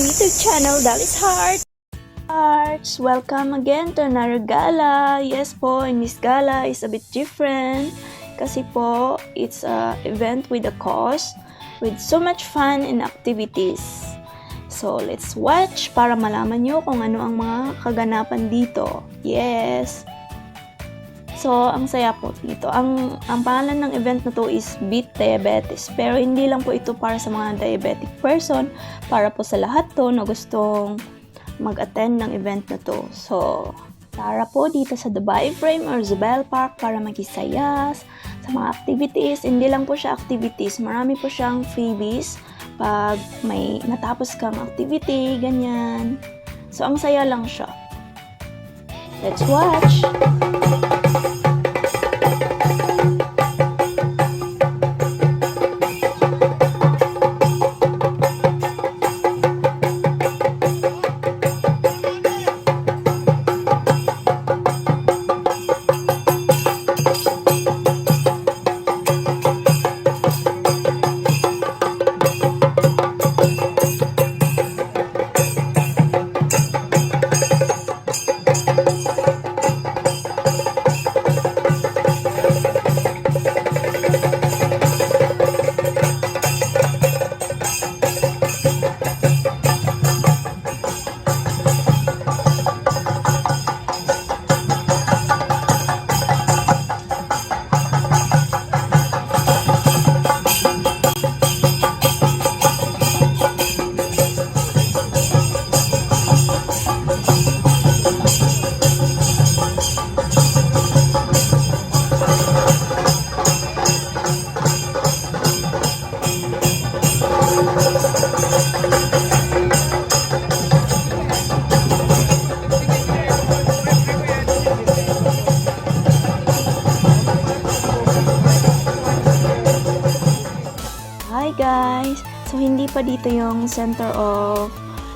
YouTube channel, Dally's Hearts! Welcome again to another gala. Yes po, in this gala is a bit different kasi po, it's a event with a cause with so much fun and activities. So, let's watch para malaman nyo kung ano ang mga kaganapan dito. Yes! So, ang saya po dito. Ang pangalan ng event na to is Beat Diabetes. Pero hindi lang po ito para sa mga diabetic person, para po sa lahat to na gustong mag-attend ng event na to. So, tara po dito sa Dubai Frame or Zubel Park para makisaya sa mga activities. Hindi lang po siya activities, marami po siyang freebies pag may natapos kang activity, ganyan. So, ang saya lang siya. Let's watch! Hi guys! So hindi pa dito yung center of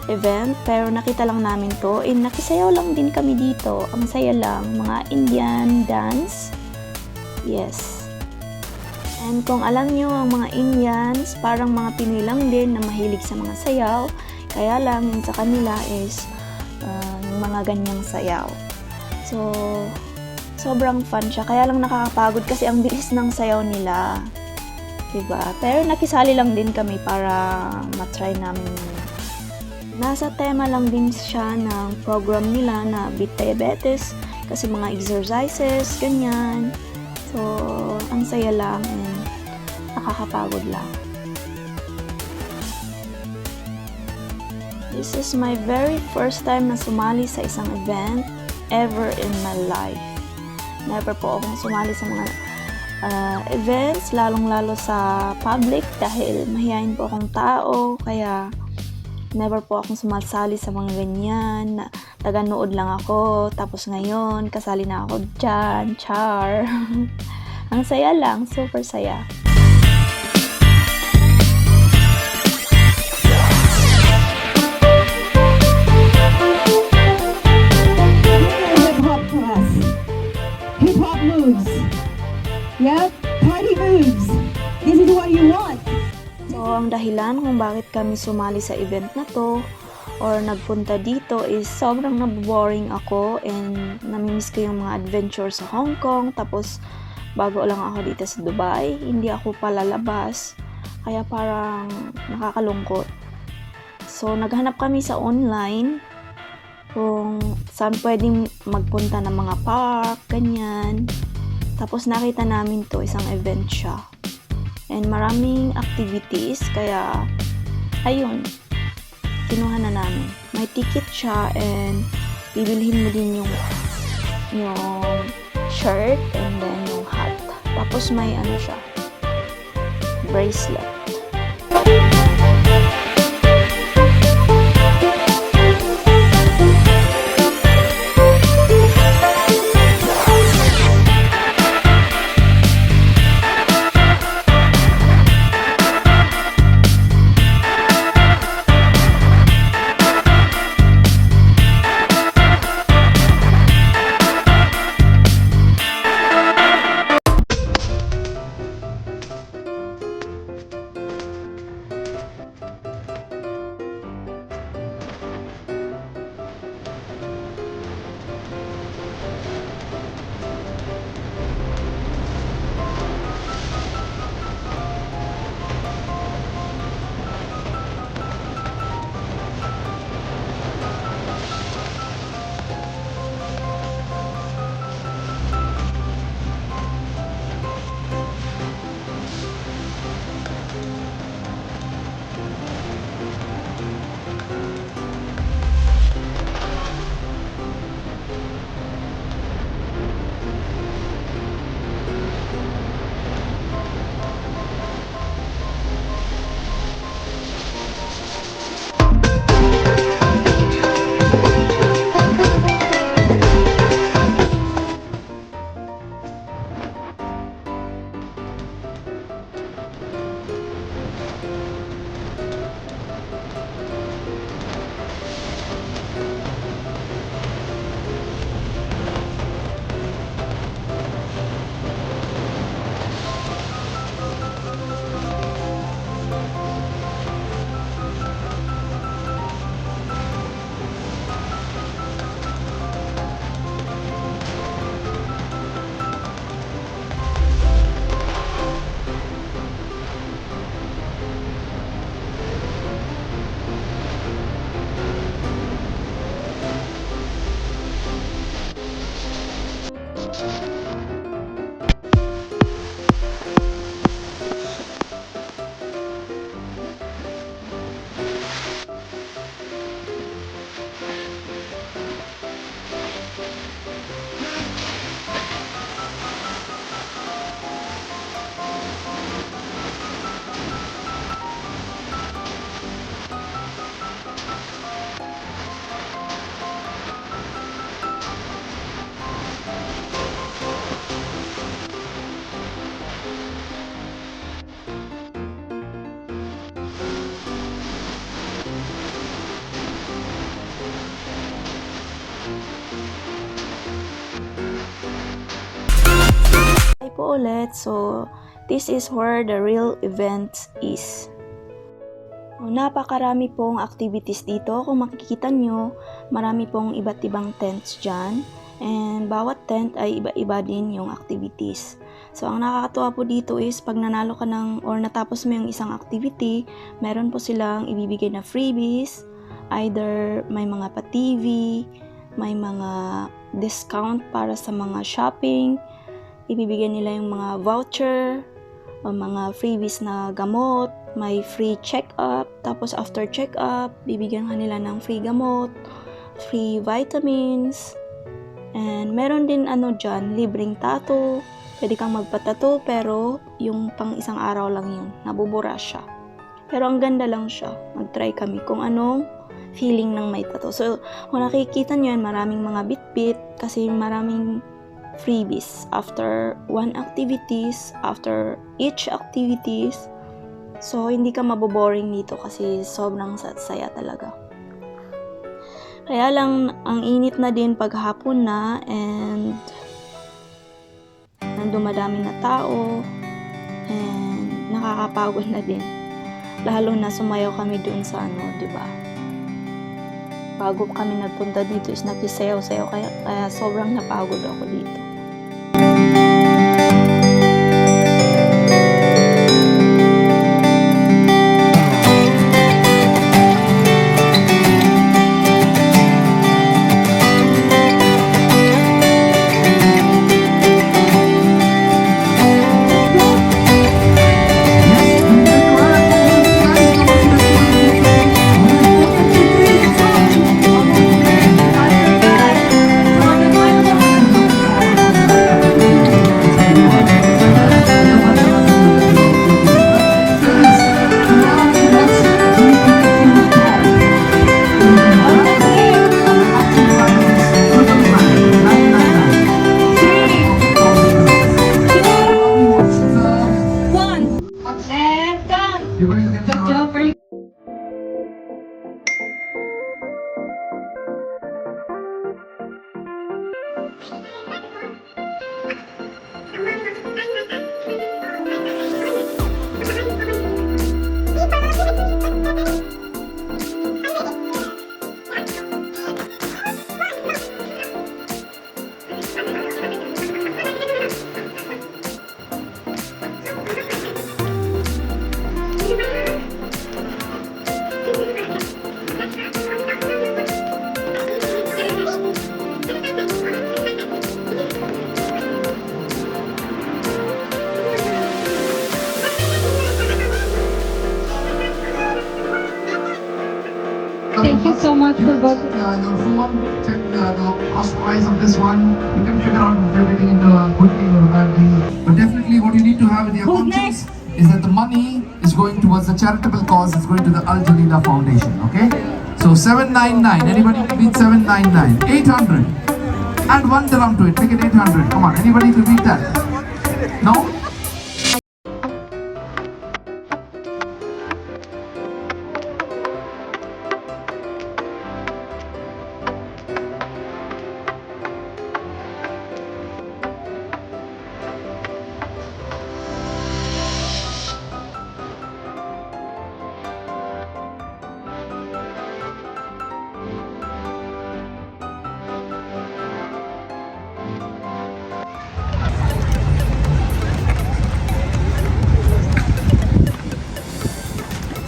event pero nakita lang namin to and nakisayaw lang din kami dito. Ang saya lang, mga Indian dance. Yes. And kung alam nyo ang mga Indians, parang mga Pinoy lang din na mahilig sa mga sayaw. Kaya lang yung sa kanila is yung mga ganyang sayaw. So, sobrang fun siya. Kaya lang nakakapagod kasi ang bilis ng sayaw nila. Diba? Pero nakisali lang din kami para matry namin. Nasa tema lang din siya ng program nila na Beat Diabetes kasi mga exercises, ganyan. So, ang saya lang and nakakapagod lang. This is my very first time na sumali sa isang event ever in my life. Never po akong sumali sa mga events, lalong-lalo sa public dahil mahihain po akong tao, kaya never po akong sumasali sa mga ganyan. Taga-nood lang ako, tapos ngayon, kasali na ako dyan, char. Ang saya lang, super saya. Hip-hop class. Hip-hop moves. Yep, party moves. This is what you want. So, ang dahilan kung bakit kami sumali sa event na to or nagpunta dito is sobrang naboboring ako and namimiss ko yung mga adventure sa Hong Kong. Tapos, bago lang ako dito sa Dubai, hindi ako palalabas. Kaya parang nakakalungkot. So, naghanap kami sa online kung saan pwedeng magpunta ng mga park, ganyan. Tapos nakita namin to, isang event siya. And maraming activities, kaya ayun, kinuha na namin. May ticket siya and bibilhin mo din yung shirt and then yung hat. Tapos may ano siya, bracelet. po ulit. So, this is where the real event is. Napakarami pong activities dito. Kung makikita nyo, marami pong iba't ibang tents dyan. And bawat tent ay iba-iba din yung activities. So, ang nakakatuwa po dito is pag nanalo ka ng or natapos mo yung isang activity, meron po silang ibibigay na freebies. Either may mga pa-TV, may mga discount para sa mga shopping, ibibigay nila yung mga voucher, o mga freebies na gamot, may free check-up, tapos after check-up, bibigyan ka nila ng free gamot, free vitamins, and meron din dyan, libreng tattoo. Pwede kang magpatato pero yung pang isang araw lang yun, nabubura siya. Pero ang ganda lang siya. Nag-try kami kung anong feeling ng may tattoo. So, kung nakikita nyo yan, maraming mga bit-bit kasi maraming freebies after after each activities. So, hindi ka maboboring dito kasi sobrang saya talaga. Kaya lang, ang init na din paghapon na and dumadami na tao and nakakapagod na din. Lalo na sumayaw kami doon sa di ba? Bago kami nagpunta dito is nagsisayaw-sayaw kaya sobrang napagod ako dito. Thank you so much for both. The phone, check the cost price of this one. You can figure out if you're getting into a good deal or a bad deal. But definitely what you need to have in your conscience is that the money is going towards the charitable cause. It's going to the Al Jalila Foundation, okay? So 799, anybody can beat 799? 800. Add 1 dirham to it, make it 800. Come on, anybody can beat that? No?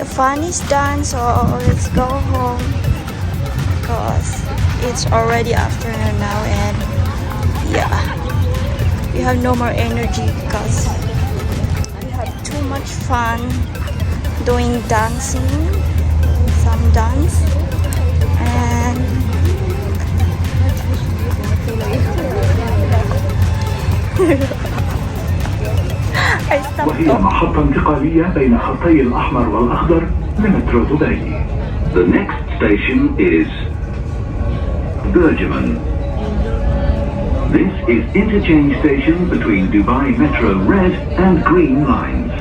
The fun is done, so let's go home because it's already afternoon now and yeah, we have no more energy because we have too much fun doing dancing, some dance, and وهي محطة انتقالية بين خطي الأحمر والأخضر لمترو دبي. The next station is Bergman. This is interchange station between Dubai Metro Red and Green lines.